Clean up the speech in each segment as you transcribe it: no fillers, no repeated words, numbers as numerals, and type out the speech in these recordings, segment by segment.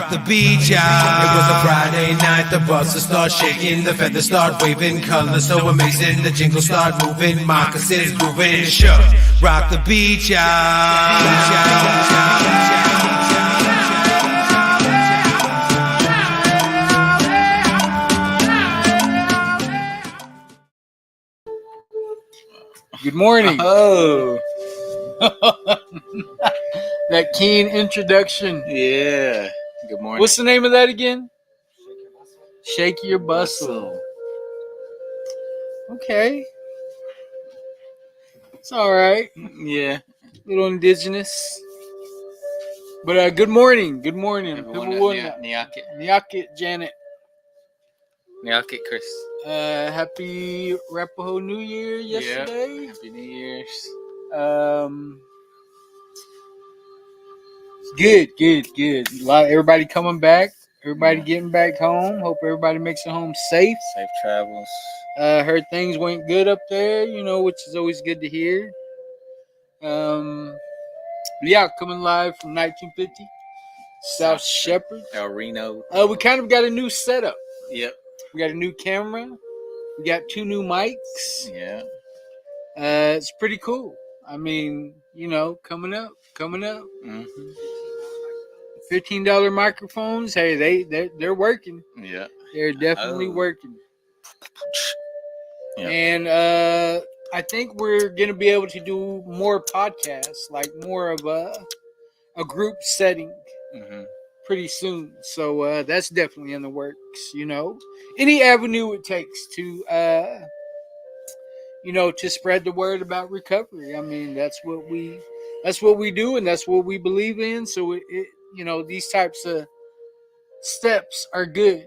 rock the beach, yeah. It was a Friday night, the buses start shaking, the feathers start waving, colors so amazing, the jingles start moving, moccasins grooving, sure. Rock the beach, Good morning. Oh, That keen introduction. yeah. Good morning. What's the name of that again? Shake Your Bustle. Okay. It's all right. Yeah. Little indigenous. But good morning. Good morning. Everyone Nyakit Janet. Nyakit Chris. Happy Arapaho New Year yesterday. Yeah. Happy New Year's. Good. Everybody coming back. Everybody getting back home. Hope everybody makes it home safe. Safe travels. Heard things went good up there, which is always good to hear. Yeah, coming live from 1950 South Shepherd. El Reno. We kind of got a new setup. Yep. We got a new camera. We got 2 new mics. Yeah. It's pretty cool. I mean, coming up. Mm-hmm. $15 microphones. Hey, they're working. Yeah. They're definitely working. Yeah. And I think we're gonna be able to do more podcasts, like more of a group setting, pretty soon. So that's definitely in the works. Any avenue it takes to to spread the word about recovery. I mean, that's what we do, and that's what we believe in. So these types of steps are good,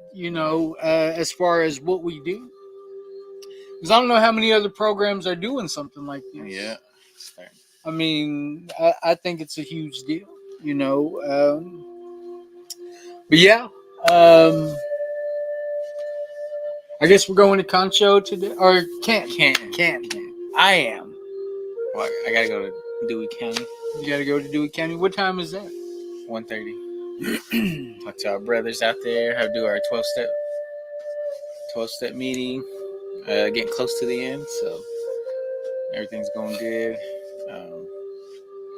as far as what we do. Because I don't know how many other programs are doing something like this. Yeah. I mean, I think it's a huge deal, But yeah, I guess we're going to Concho today, or can't. I am. Well, I gotta go to Dewey County. You gotta go to Dewey County. What time is that? 1:30. Talk to our brothers out there. Have to do our 12-step meeting. Getting close to the end, so everything's going good.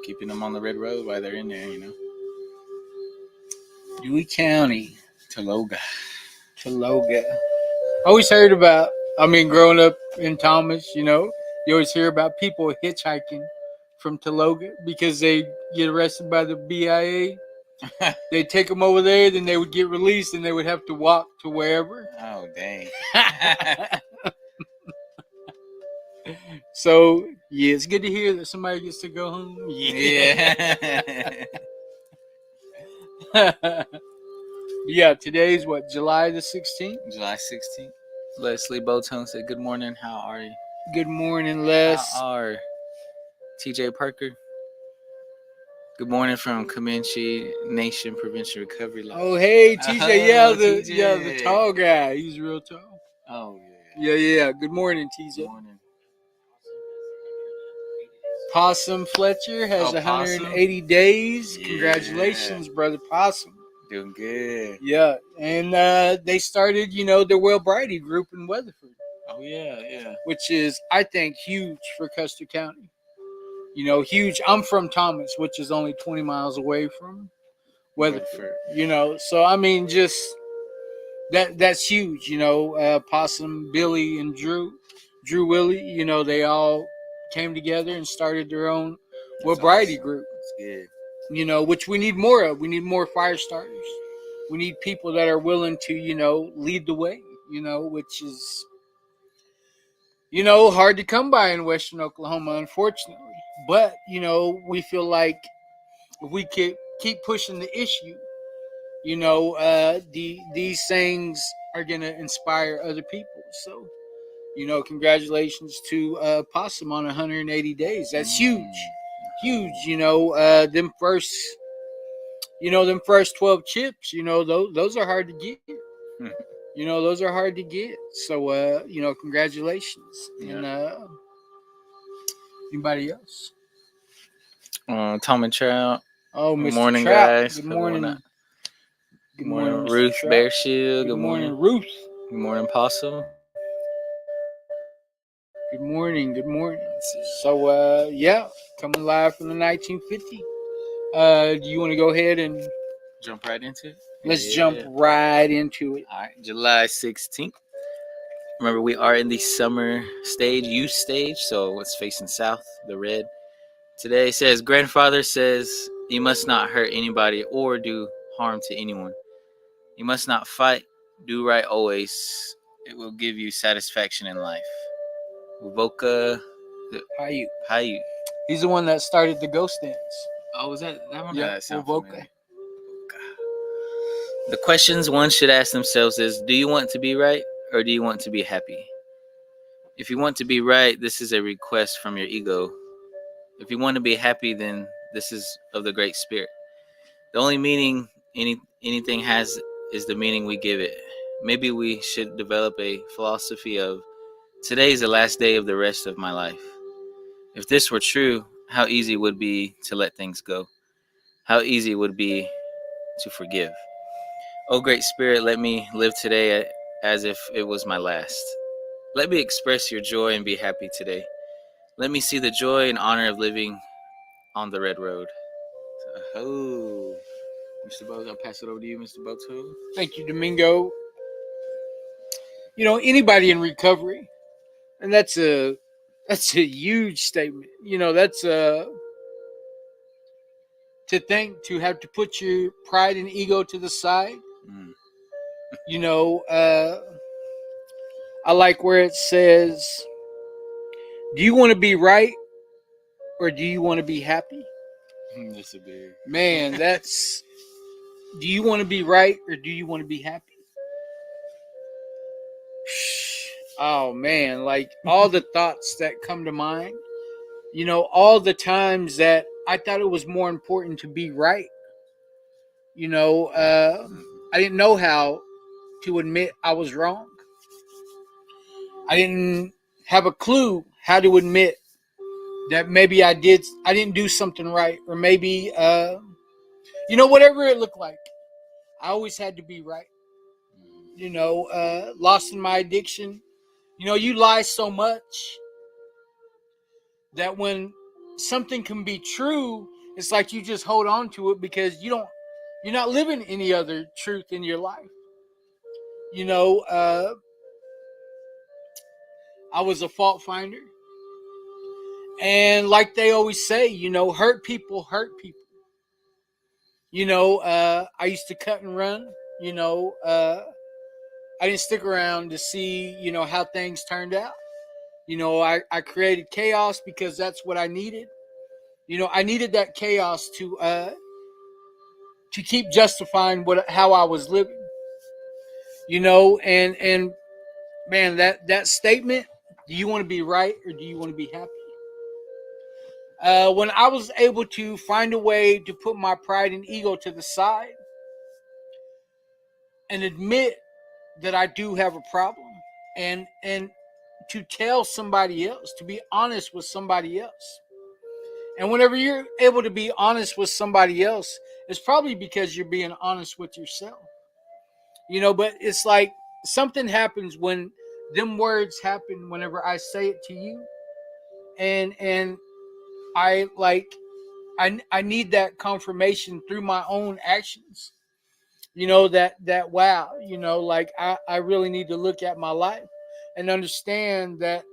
Keeping them on the red road while they're in there, Dewey County. Taloga. I always heard about, growing up in Thomas, you always hear about people hitchhiking from Taloga because they get arrested by the BIA. They'd take them over there, then they would get released, and they would have to walk to wherever. Oh, dang. So, yeah, it's good to hear that somebody gets to go home. Yeah. Yeah, today's what, July the 16th? July 16th. Leslie Botone said, good morning. How are you? Good morning, Les. How are TJ Parker? Good morning from Comanche Nation Prevention Recovery Law. Oh, hey, TJ. The tall guy. He's real tall. Oh, yeah. Yeah. Good morning, TJ. Good morning. Possum Fletcher has 180 days. Yeah. Congratulations, brother Possum. Doing good. Yeah, and they started, their Wellbrighty group in Weatherford. Oh, yeah. Which is, I think, huge for Custer County. Huge. I'm from Thomas, which is only 20 miles away from Weatherford. So, just that's huge. Possum, Billy, and Drew Willie, they all came together and started their own Wellbrighty group. That's good. Which we need more of. We need more fire starters. We need people that are willing to, lead the way, which is, hard to come by in Western Oklahoma, unfortunately. But, we feel like if we keep pushing the issue, these things are going to inspire other people. So, congratulations to Possum on 180 days. That's huge. Them first 12 chips, those are hard to get. Those are hard to get. So, congratulations. Yeah. And anybody else? Tom and Trout. Oh, Good Mr. morning, Trout. guys. Good morning. Good Good morning, morning, Mr. Ruth Trout. Bear Shield. Good morning, Ruth. Good morning, Possum. Good morning. Good morning. So, yeah, coming live from the 1950. Do you want to go ahead and Jump right into it. let's jump right into it? All right, July 16th. Remember, we are in the summer stage, youth stage, so it's facing south, the red. Today says, Grandfather says, you must not hurt anybody or do harm to anyone. You must not fight, do right always. It will give you satisfaction in life. Voka Hayu. Hayu. He's the one that started the Ghost Dance. Oh, was that one? Yeah, That sound Voka. familiar. The questions one should ask themselves is, do you want to be right or do you want to be happy? If you want to be right, this is a request from your ego. If you want to be happy, then this is of the Great Spirit. The only meaning anything has is the meaning we give it. Maybe we should develop a philosophy of, today is the last day of the rest of my life. If this were true, how easy it would be to let things go. How easy it would be to forgive. Oh, Great Spirit, let me live today as if it was my last. Let me express your joy and be happy today. Let me see the joy and honor of living on the red road. Oh, Mr. Bozo, I'll pass it over to you, Mr. Bozo. Thank you, Domingo. You know, anybody in recovery, and that's a huge statement. You know, that's to think, to have to put your pride and ego to the side. You know, I like where it says, do you want to be right or do you want to be happy? That's a big Man, that's, do you want to be right or do you want to be happy? Oh man, like all the thoughts that come to mind, you know, all the times that I thought it was more important to be right. You know, I didn't know how to admit I was wrong. I didn't have a clue how to admit that maybe I didn't do something right, or maybe you know, whatever it looked like. I always had to be right. You know, lost in my addiction. You know, you lie so much that when something can be true, it's like you just hold on to it because you're not living any other truth in your life. You know, I was a fault finder. And like they always say, you know, hurt people hurt people. You know, I used to cut and run. You know, I didn't stick around to see, you know, how things turned out. You know, I created chaos because that's what I needed. You know, I needed that chaos to keep justifying how I was living. You know, and man, that statement, do you want to be right or do you want to be happy? When I was able to find a way to put my pride and ego to the side and admit that I do have a problem, and to tell somebody else, to be honest with somebody else. And whenever you're able to be honest with somebody else, it's probably because you're being honest with yourself. You know, but it's like something happens when them words happen whenever I say it to you. And I like I need that confirmation through my own actions. You know, that wow, you know, like I really need to look at my life and understand that,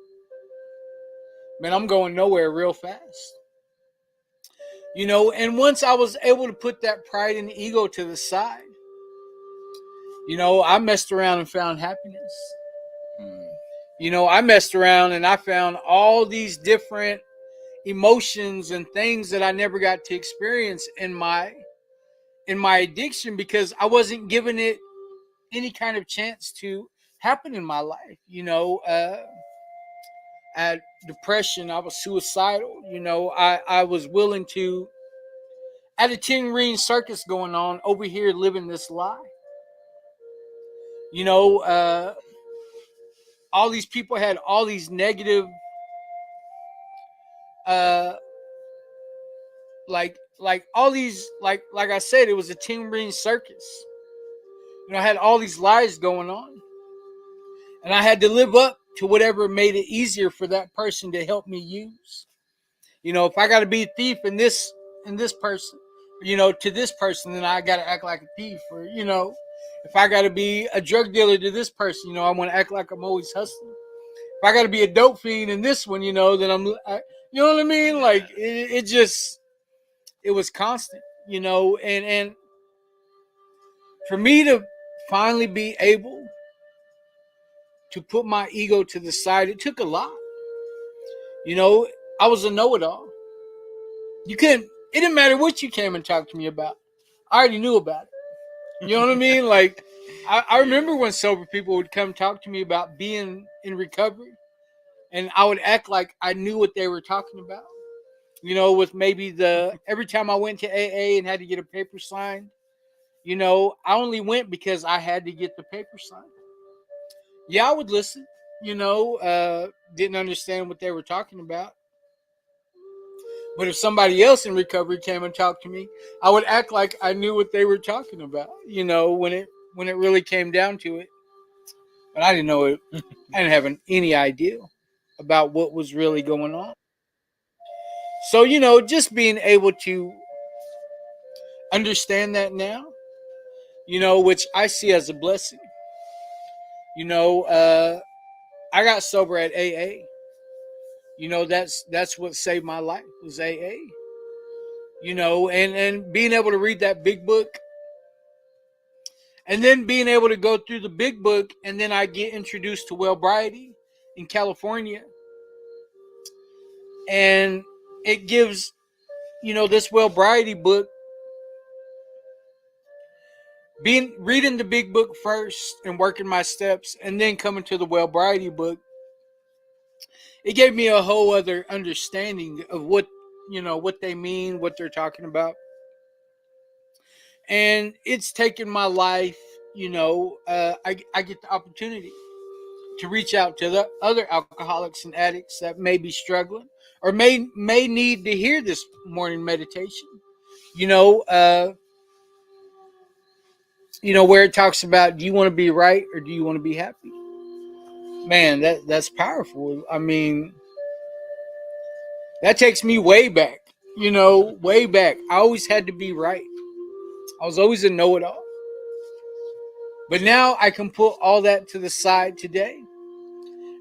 man, I'm going nowhere real fast. You know, and once I was able to put that pride and ego to the side, you know, I messed around and found happiness. You know, I messed around and I found all these different emotions and things that I never got to experience in my addiction because I wasn't giving it any kind of chance to happen in my life. You know, I had depression. I was suicidal. You know, I was willing to, I had a 10 ring circus going on over here living this lie. You know, all these people had all these negative, like all these, like I said, it was a 10 ring circus. I had all these lies going on, and I had to live up to whatever made it easier for that person to help me use. If I got to be a thief in this person, to this person, then I got to act like a thief. Or if I got to be a drug dealer to this person, I want to act like I'm always hustling. If I got to be a dope fiend in this one, then you know what I mean? Like it was constant, and for me to finally be able to put my ego to the side, it took a lot. I was a know-it-all. It didn't matter what you came and talked to me about. I already knew about it. You know what I mean? Like, I remember when sober people would come talk to me about being in recovery, and I would act like I knew what they were talking about. With maybe every time I went to AA and had to get a paper signed, I only went because I had to get the paper signed. Yeah, I would listen, didn't understand what they were talking about. But if somebody else in recovery came and talked to me, I would act like I knew what they were talking about, when it really came down to it. But I didn't know it. I didn't have any idea about what was really going on. So, just being able to understand that now, which I see as a blessing. I got sober at AA. That's what saved my life was AA. And being able to read that big book, and then being able to go through the big book, and then I get introduced to Wellbriety in California. And it gives, this Wellbriety book, reading the big book first and working my steps, and then coming to the Wellbriety book, it gave me a whole other understanding of what they mean, what they're talking about. And it's taken my life, I get the opportunity to reach out to the other alcoholics and addicts that may be struggling or may need to hear this morning meditation. Where it talks about, do you want to be right or do you want to be happy? Man, that's powerful. I mean, that takes me way back, way back. I always had to be right. I was always a know-it-all. But now I can put all that to the side today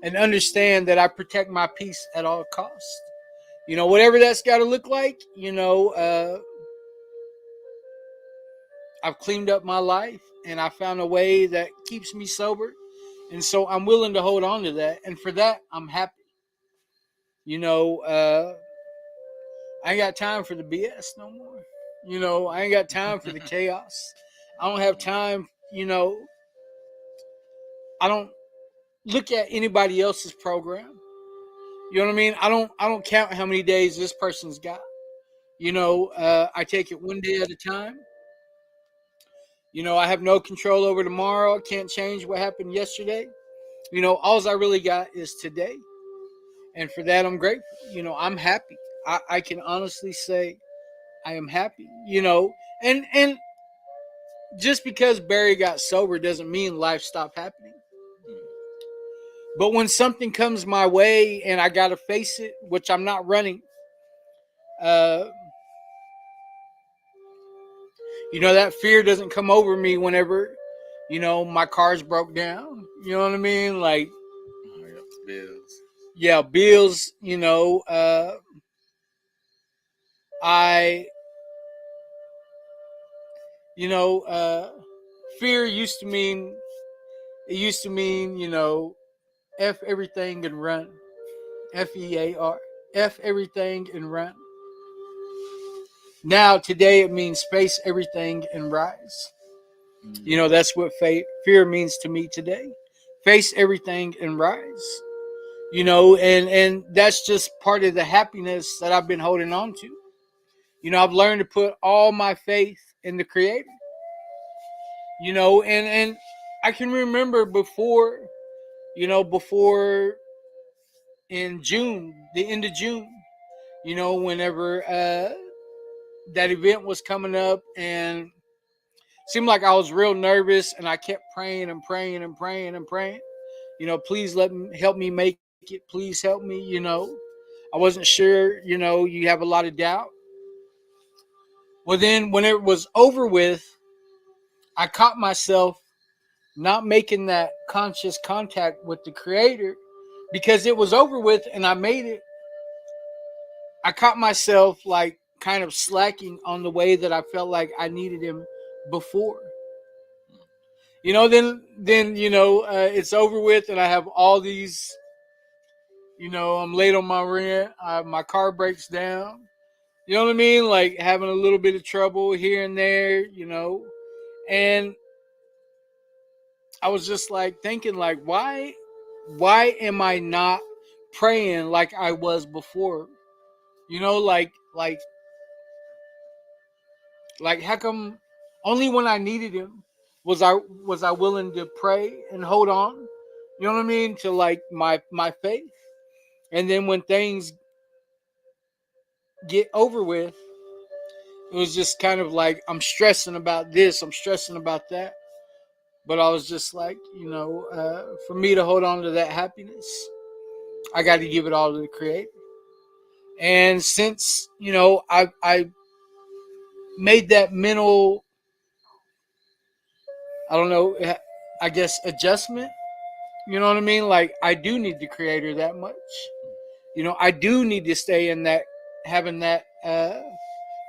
and understand that I protect my peace at all costs. Whatever that's got to look like, I've cleaned up my life and I found a way that keeps me sober. And so I'm willing to hold on to that. And for that, I'm happy. I ain't got time for the BS no more. I ain't got time for the chaos. I don't have time, I don't look at anybody else's program. You know what I mean? I don't count how many days this person's got. I take it one day at a time. I have no control over tomorrow. I can't change what happened yesterday. All I really got is today. And for that, I'm grateful. I'm happy. I can honestly say I am happy, and just because Barry got sober doesn't mean life stopped happening. But when something comes my way and I got to face it, which I'm not running, that fear doesn't come over me whenever, my car's broke down. You know what I mean? Like, bills. Yeah, bills, fear used to mean, F everything and run. FEAR. F everything and run. Now, today, it means face everything and rise. That's what fear means to me today. Face everything and rise. And that's just part of the happiness that I've been holding on to. I've learned to put all my faith in the Creator. And I can remember before in June, the end of June, whenever that event was coming up and seemed like I was real nervous, and I kept praying and praying and praying and praying. You know, please help me make it. Please help me. You know, I wasn't sure. You know, you have a lot of doubt. Well, then when it was over with, I caught myself not making that conscious contact with the Creator because it was over with and I made it. I caught myself like kind of slacking on the way that I felt like I needed Him before. You know, then you know, it's over with and I have all these, you know, I'm late on my rent, my car breaks down. You know what I mean? Like having a little bit of trouble here and there, you know. And I was just like thinking like, why am I not praying like I was before? You know, like how come only when I needed Him was I willing to pray and hold on? You know what I mean? To like my faith. And then when things get over with, it was just kind of like I'm stressing about this, I'm stressing about that. But I was just like, you know, for me to hold on to that happiness, I got to give it all to the Creator. And since, you know, I made that mental, I don't know, I guess adjustment, you know what I mean? Like I do need the Creator that much. You know, I do need to stay in that, having that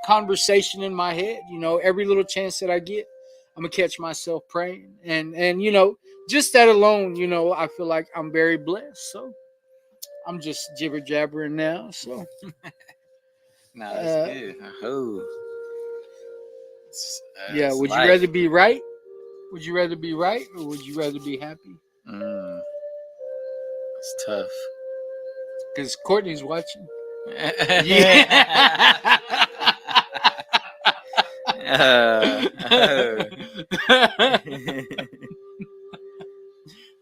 conversation in my head. You know, every little chance that I get, I'm gonna catch myself praying, and you know, just that alone, you know, I feel like I'm very blessed. So I'm just jibber jabbering now. So no, that's good. Oh, yeah. Would you rather be right? Would you rather be right, or would you rather be happy? It's tough. Because Courtney's watching. Yeah.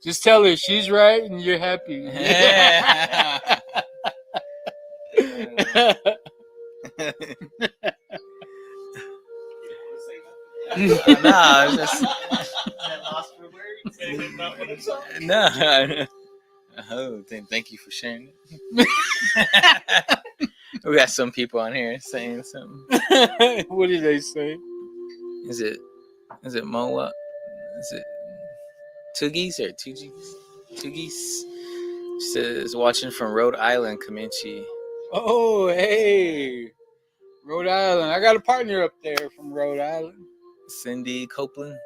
Just tell her she's right and you're happy. No, just no. Oh, thank you for sharing it. We got some people on here saying something. What did they say? Is it Moa? Is it Toogies or Toogies? Says watching from Rhode Island, Comanche. Oh, hey, Rhode Island. I got a partner up there from Rhode Island. Cindy Copeland.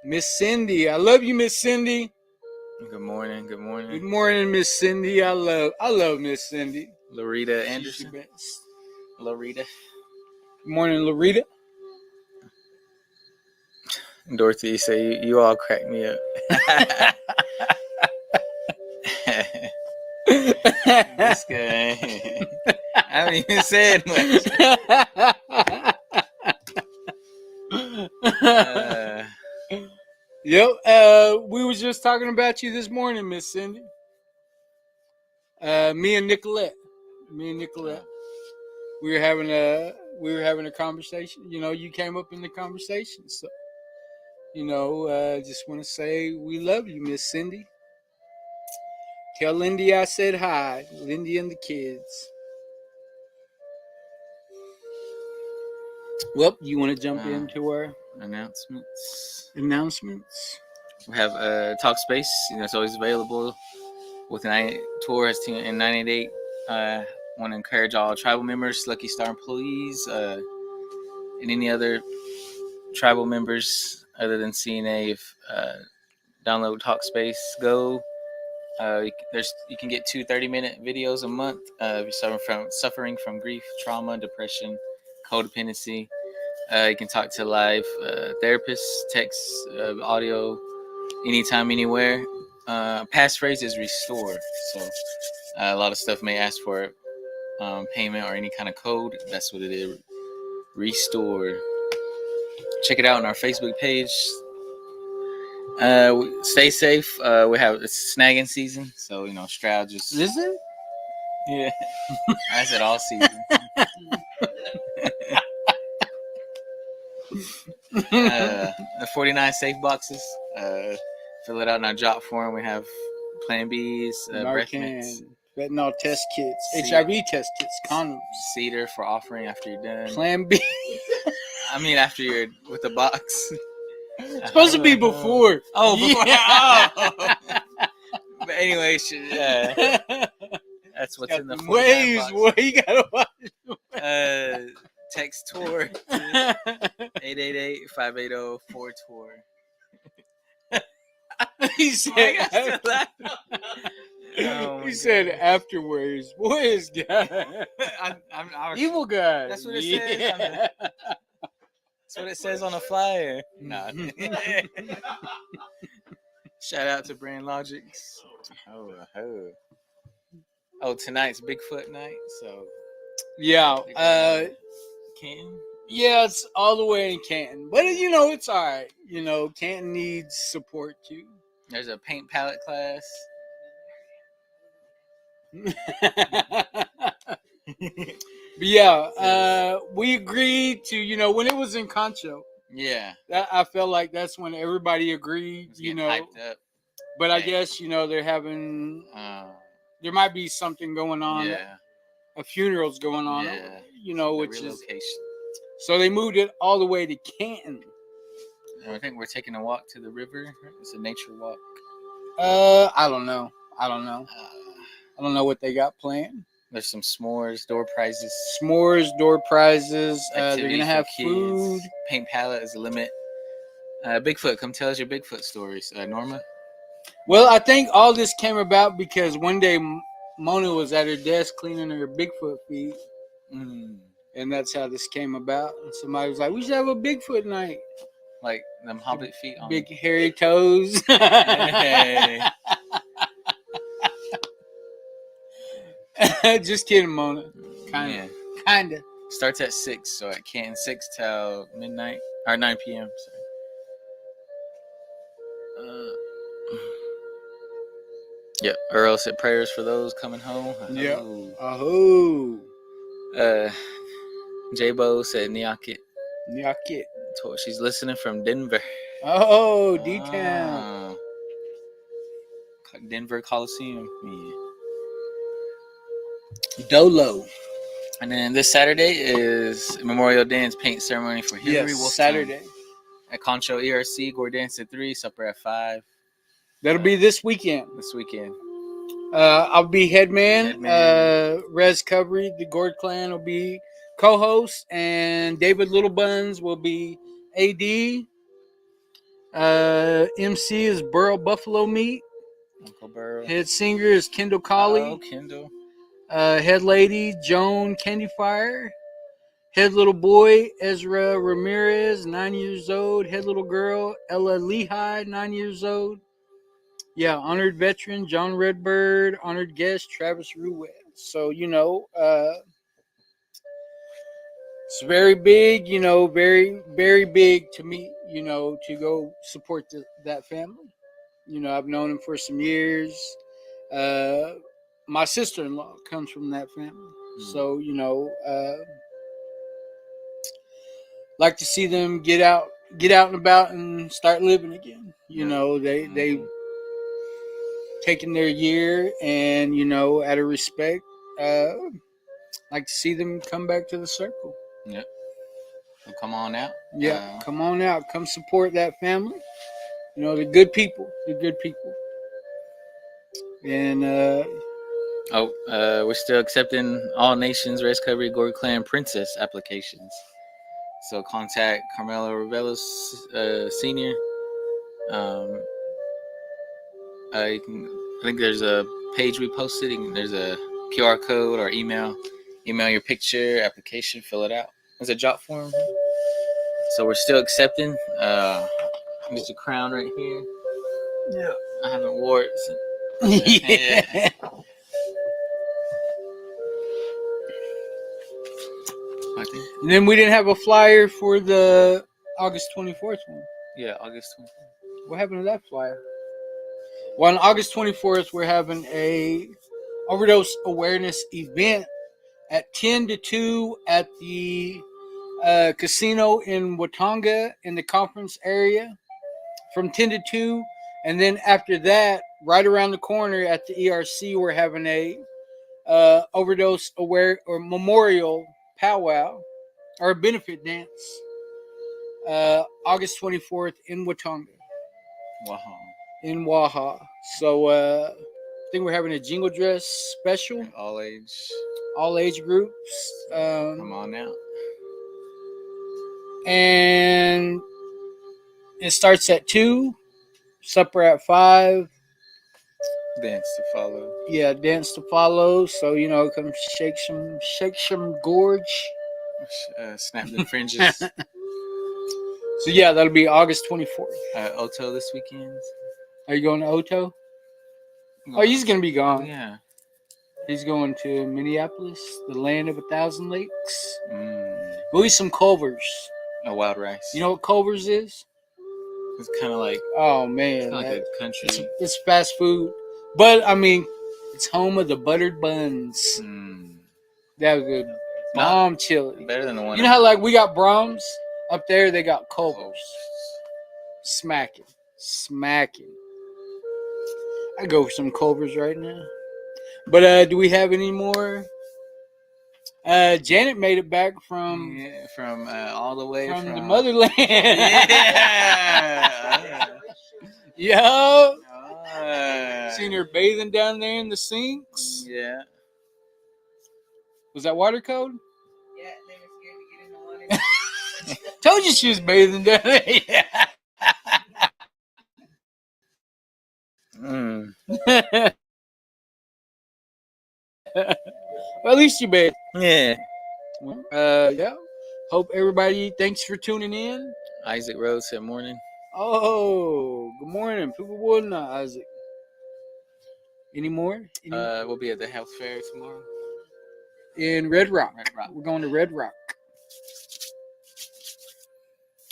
Miss Cindy. I love you, Miss Cindy. Good morning. Good morning. Good morning, Miss Cindy. I love Miss Cindy. Loretta Anderson. She's the best. Loretta. Good morning, Loretta. Dorothy say you all crack me up. This guy. I haven't even said much. Yep. We was just talking about you this morning, Miss Cindy. Me and Nicolette. We were having a conversation. You know, you came up in the conversation, so you know, just want to say we love you, Miss Cindy. Tell Lindy I said hi, Lindy and the kids. Well, you want to jump into our announcements? We have Talkspace. You know, it's always available. With the tour has in 988. Want to encourage all tribal members, Lucky Star employees, and any other tribal members other than CNA. If download Talkspace, go. You can get 2 30-minute videos a month. If you're suffering from grief, trauma, depression, codependency. You can talk to live therapists, text, audio, anytime, anywhere. Passphrase is restore. So a lot of stuff may ask for payment or any kind of code. That's what it is. Restore. Check it out on our Facebook page. Stay safe. It's snagging season, so you know Stroud just listen. Yeah, I said all season. The 49 safe boxes. Fill it out in our drop form. We have Plan Bs, breath mints, Narcan, fentanyl test kits, See- HIV test kits, condoms, cedar for offering after you're done. Plan B. I mean, after you're with the box. Supposed to be before. Oh, before. Yeah. Oh. But anyway, that's what's in the 49 ways. box. What you gotta watch. Text tour 888-580-4tour. He said. Oh, He said afterwards. Boys, guy. Evil guy. That's what it says on the- That's what it says on the flyer. Nah. Shout out to Brand Logics. Oh, tonight's Bigfoot night. So Yeah. Canton. Yeah, it's all the way in Canton, but you know it's all right. You know, Canton needs support too. There's a paint palette class. But yeah, we agreed to, you know, when it was in Concho, Yeah. I felt like that's when everybody agreed, It's you getting know. hyped up. But I Yeah. guess, you know, they're having, Uh, there might be something going on, yeah. a funeral's going on, Yeah. you know, The which is, relocation. so they moved it all the way to Canton. And I think we're taking a walk to the river. It's a nature walk. I don't know. I don't know what they got planned. There's some s'mores, door prizes. S'mores, door prizes. They're activities gonna for have kids. food. Paint palette is the limit. Bigfoot, come tell us your Bigfoot stories. Norma? Well, I think all this came about because one day Mona was at her desk cleaning her Bigfoot feet, and that's how this came about. And somebody was like, "We should have a Bigfoot night." Like them hobbit feet on Big hairy toes. Hey. Just kidding, Mona. Kinda. Kinda. Starts at 6, so at Canton 6 till midnight or 9 p.m. Sorry. Yeah, Earl said prayers for those coming home. Yeah. Oh. J-Bo said Nyakit. Nyakit. She's listening from Denver. Oh, D-Town. Denver Coliseum. Yeah. Dolo. And then this Saturday is Memorial Dance paint ceremony for Hillary Wolftown. Saturday. At Concho ERC, Gore Dance at 3, supper at 5. That'll be this weekend. This weekend. I'll be headman. Rez Covery, the Gord Clan will be co-host, and David Littlebuns will be AD. MC is Burl Buffalo Meat. Uncle Burrow. Head singer is Kendall Colley. Oh, Kendall. Head lady Joan Candy Fire. Head little boy Ezra Ramirez, 9 years old. Head little girl Ella Lehigh, 9 years old. Yeah, honored veteran John Redbird. Honored guest Travis Ruiz. So, you know, it's very big, you know, very, very big to me, you know, to go support that family. You know, I've known him for some years. My sister-in-law comes from that family. So, you know, like to see them get out and about and start living again. You know, they taken their year, and, you know, out of respect, like to see them come back to the circle. Yep. So come on out. Yeah, come on out. Come support that family. You know, they're good people. They're good people. And we're still accepting all nations Res Covery Gore Clan Princess applications. So contact Carmelo Ravelos Sr. I think there's a page we posted. There's a QR code or email. Email your picture, application, fill it out. There's a job form. So we're still accepting. There's a crown right here. yeah. I haven't wore it since. Yeah. I think. And then we didn't have a flyer for the August 24th one. Yeah, August 24th. What happened to that flyer? Well, on August 24th, we're having a overdose awareness event at 10 to 2 at the Casino in Watauga in the conference area from 10 to 2. And then after that, right around the corner at the ERC, we're having a overdose aware or memorial powwow or a benefit dance. August 24th in Watauga. Wow. In Waha. So I think we're having a jingle dress special. All age. All age groups. Come on out. And it starts at 2, supper at 5. Dance to follow. Yeah, dance to follow. So, come shake some gorge. Snap the fringes. So yeah, that'll be August 24th. Oto this weekend. Are you going to Oto? Oh, he's gonna be gone. Yeah. He's going to Minneapolis, the land of 1,000 lakes. Go eat some Culver's. A wild rice. You know what Culver's is? It's kind of like. Oh man, like a country. It's fast food, but I mean, it's home of the buttered buns. That was good. Bomb chili. Better than the one. You know how like we got Brahms up there? They got Culver's. Smacking. I go for some Culver's right now. But do we have any more? Janet made it back from all the way from the motherland. Yeah. Yo. Seen her bathing down there in the sinks. Yeah. Was that water code? Yeah, they were scared to get in the water. Told you she was bathing down there. Yeah. Well, at least you bathed. Yeah. Yeah. Hope everybody. Thanks for tuning in. Isaac Rose said morning. Oh, good morning. People wouldn't know Isaac. Any more? We'll be at the health fair tomorrow. In Red Rock. Red Rock. We're going to Red Rock.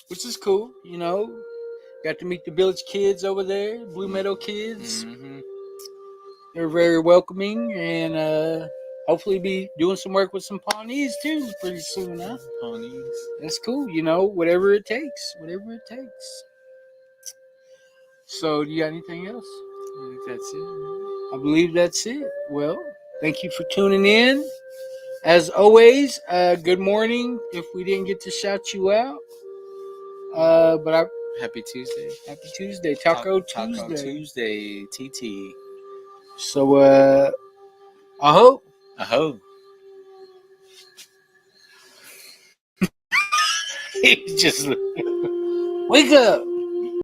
Which is cool, Got to meet the village kids over there, Blue Meadow kids. Mm-hmm. They're very welcoming, and hopefully be doing some work with some Pawnees too pretty soon, huh? Pawnees. That's cool, whatever it takes. So, do you got anything else? I think that's it. I believe that's it. Well, thank you for tuning in. As always, good morning if we didn't get to shout you out. But Happy Tuesday. Happy Tuesday. Taco Tuesday. Taco Tuesday. TT. So, I hope. He just wake up.